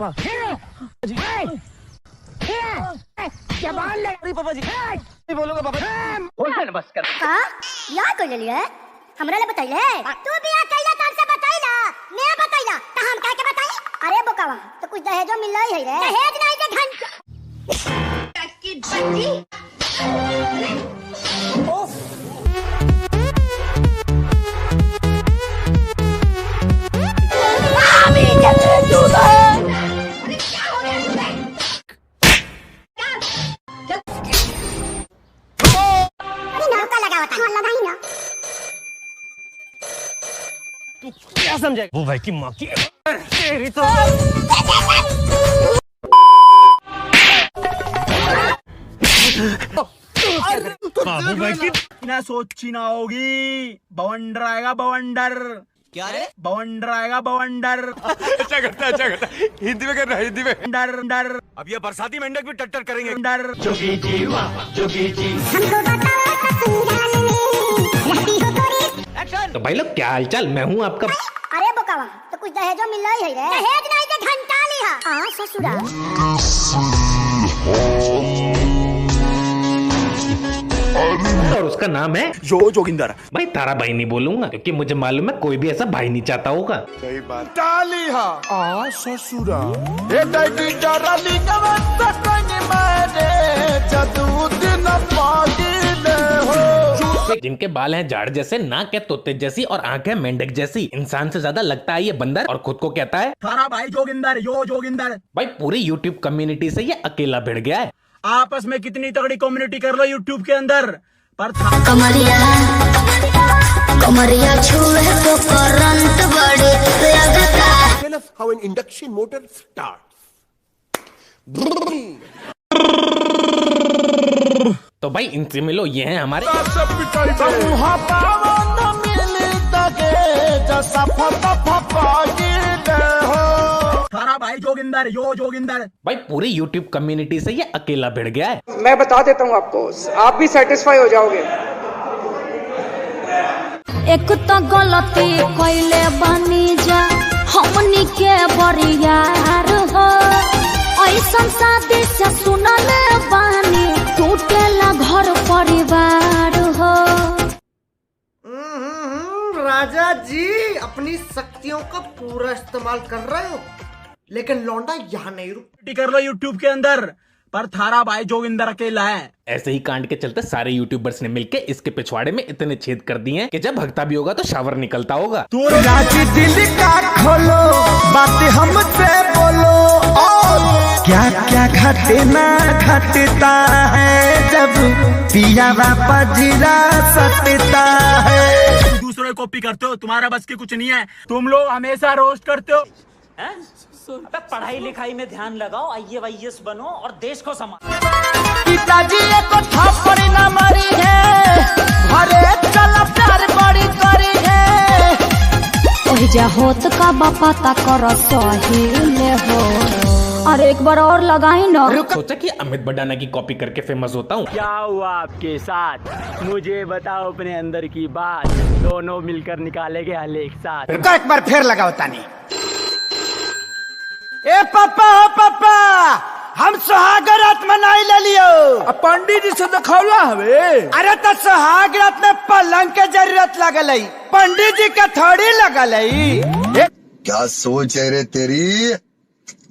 पापा जी क्या बाल लग पापा जी नहीं बोलूंगा पापा बोल बस कर यार कोई ले लिया हमरा ले बताइले तू भी आ कइला काम से बताइला मैं बताइला त हम काहे के बताई अरे बोकावा तो कुछ दहेजो मिल रही है रे दहेज नहीं के धन की बच्ची क्या समझे वो भाई की माँ की तेरी तो बाबू भाई की ना सोची ना होगी बवंडर आएगा बवंडर क्या रे बवंडर आएगा बवंडर अच्छा करता हिंदी में करना हिंदी में डर डर अब ये बरसाती मेंढक भी टट्टर करेंगे डर जोगी जी तो भाई लोग क्या हालचाल, मैं हूँ आपका। अरे बोकावा तो कुछ दहेजो मिल रही है रे दहेज नहीं के घंटा लिहा हां ससुरा और उसका नाम है जोगिंदर। भाई तारा भाई नहीं बोलूंगा क्योंकि मुझे मालूम है कोई भी ऐसा भाई नहीं चाहता होगा। सही बात टाली हाँ ससुरा ए डाइटी डरली नवत कनी मारे जदू दिन पागिले हो। जिनके बाल हैं झाड़ जैसे, नाक है तोते जैसी और आंख है मेंढक जैसी, इंसान से ज्यादा लगता है ये बंदर और खुद को कहता है थारा भाई जोगिंदर यो जोगिंदर। भाई पूरी YouTube कम्युनिटी से ये अकेला भिड़ गया है। आपस में कितनी तगड़ी कम्युनिटी कर लो YouTube के अंदर पर कमरिया छुए तो करंट बड़े लगता Tell us how an induction motor starts. तो भाई इनसे मिलो, ये हैं हमारे थारा भाई जोगिंदर यो जोगिंदर। भाई पूरी YouTube कम्युनिटी से ये अकेला भिड़ गया है। मैं बता देता हूँ आपको, आप भी सेटिस्फाई हो जाओगे। एक तो गलती कैले बनी जा हमनी के बरियार हो ऐसा शादी से सुनले बानी टूटेला घर परिवार हो। राजा जी अपनी शक्तियों का पूरा इस्तेमाल कर रहे हो लेकिन लौंडा यहाँ नहीं रुक कर लो YouTube के अंदर पर थारा भाई जोगिंदर अकेला है। ऐसे ही कांड के चलते सारे यूट्यूबर्स ने मिलके इसके पिछवाड़े में इतने छेद कर दिए हैं कि जब भगता भी होगा तो शावर निकलता होगा। तू राजी दिल का खोलो बातें हमसे बोलो और क्या क्या घटना घटता है जब पिया बापा जीरा सटता है। दूसरों को कॉपी करते हो, तुम्हारा बस की कुछ नहीं है, तुम लोग हमेशा रोस्ट करते हो। अबे पढ़ाई लिखाई में ध्यान लगाओ, IAS बनो और देश को संभालो। पिताजी को थप्पड़ न मारी है घरे चला प्यार बड़ी करी है ओहि जा होत का बापा ता कर सहीले हो। अरे एक बार और लगाई ना। सोचा कि अमित बडाना की कॉपी करके फेमस होता हूँ। क्या हुआ आपके साथ मुझे बताओ अपने अंदर की बात, दोनों मिलकर निकालेंगे हल एक साथ। एक बार फिर लगाओ तानी। ए पापा हो पापा हम सुहाग रात मनाई ले लियो। पंडित जी से दिखौला हवे। अरे तो सुहाग रात में पलंग के जरूरत लगल, पंडित जी का थोड़ी लगल। क्या सोच है रे तेरी,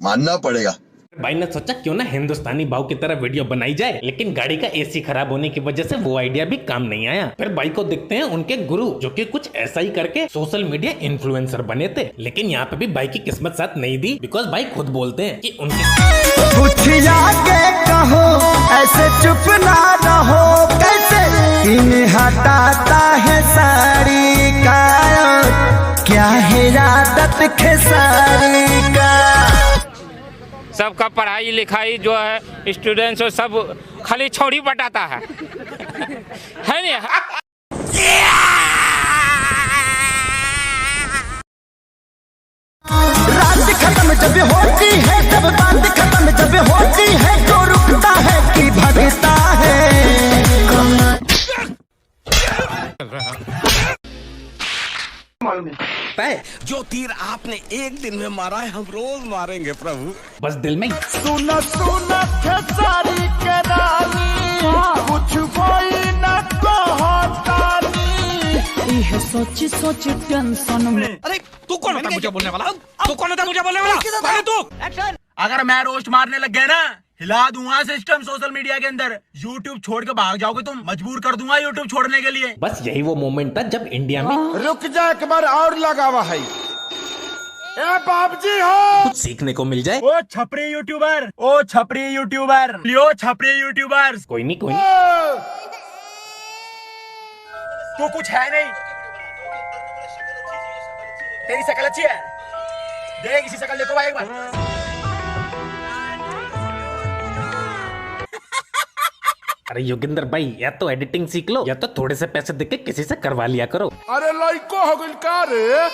मानना पड़ेगा। भाई ने सोचा क्यों ना हिंदुस्तानी भाव की तरह वीडियो बनाई जाए, लेकिन गाड़ी का AC खराब होने की वजह से वो आइडिया भी काम नहीं आया। फिर भाई को देखते हैं उनके गुरु जो कि कुछ ऐसा ही करके सोशल मीडिया इन्फ्लुएंसर बने थे, लेकिन यहाँ पे भी भाई की किस्मत साथ नहीं दी, बिकॉज भाई खुद बोलते हैं कि उनके कुछ आगे कहो ऐसे चुप ना रहो, कैसे इन्हें हटाता है साड़ी का, क्या है आदत खेसारी का। सबका पढ़ाई लिखाई जो है स्टूडेंट्स सब खाली छोड़ी बटाता है नहीं? रात खत्म जब होती है जब बात खत्म जब होती है तो रुकता है कि भगता है। सकता है। जो तीर आपने एक दिन में मारा है हम रोज मारेंगे प्रभु। बस दिल में सुना सुना खेसारी के रानी कुछ कोई न कहतानी। यह सोची सोची टेंशन में। अरे तू कौन होता मुझे बोलने वाला? तू कौन होता मुझे बोलने वाला? अरे तू एक्शन। अगर मैं रोस्ट मारने लग गया ना, हिला दूंगा सिस्टम सोशल मीडिया के अंदर। YouTube छोड़ के भाग जाओगे तुम, मजबूर कर दूंगा YouTube छोड़ने के लिए। बस यही वो मोमेंट था जब इंडिया में रुक जा एक बार और लगावा है। ए बाबजी हो कुछ सीखने को मिल जाए। ओ छपरी यूट्यूबर, ओ छपरी यूट्यूबर, लियो छपरी यूट्यूबर्स। कोई नहीं कोई नहीं। तू कुछ है नहीं, तेरी शक्ल अच्छी है, देख इसी शक्ल देखो भाई एक बार। अरे योगिंदर भाई, या तो एडिटिंग सीख लो या तो थोड़े से पैसे देके किसी से करवा लिया करो। अरे लइको हो गइल का रे?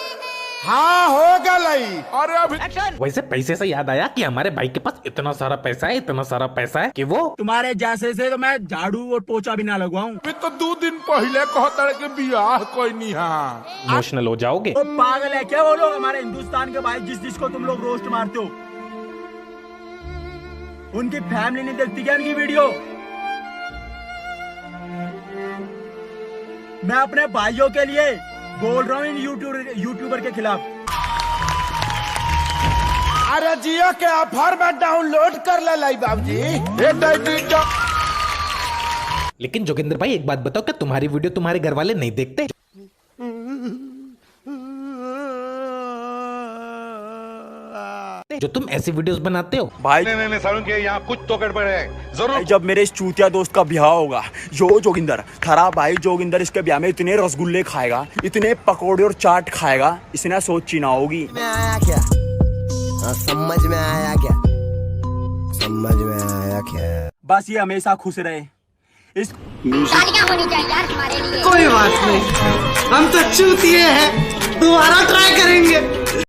हाँ हो गई। अरे अभी वैसे पैसे से याद आया कि हमारे भाई के पास इतना सारा पैसा है, इतना सारा पैसा है कि वो तुम्हारे जैसे से तो मैं झाड़ू और पोछा भी ना लगवाऊं। तो 2 दिन पहले कहता के बियाह कोई नहीं। हाँ इमोशनल हो जाओगे। तो पागल है क्या वो लोग, हमारे हिंदुस्तान के भाई जिस जिसको तुम लोग रोस्ट मारते हो, उनकी फैमिली नहीं देखती क्या उनकी वीडियो? मैं अपने भाइयों के लिए बोल रहा हूँ इन यूट्यूबर के खिलाफ। अरे जियो के ऑफर में डाउनलोड कर ले लाई बाबूजी। लेकिन जोगिंदर भाई एक बात बताओ, क्या तुम्हारी वीडियो तुम्हारे घर वाले नहीं देखते? जो तुम ऐसी वीडियोस बनाते हो भाई नहीं सारुण के यहाँ कुछ तो गड़बड़ है जरूर। जब मेरे इस चूतिया दोस्त का ब्याह होगा, जोगिंदर थारा भाई जोगिंदर इसके ब्याह में इतने रसगुल्ले खाएगा, इतने पकोड़े और चाट खाएगा, इसने सोची ना होगी। आया क्या? समझ में आया क्या? समझ में आया क्या? बस ये हमेशा खुश रहे। इस तालियां होनी चाहिए यार हमारे लिए। कोई बात नहीं, हम तो चूतिए हैं, दोबारा ट्राई करेंगे।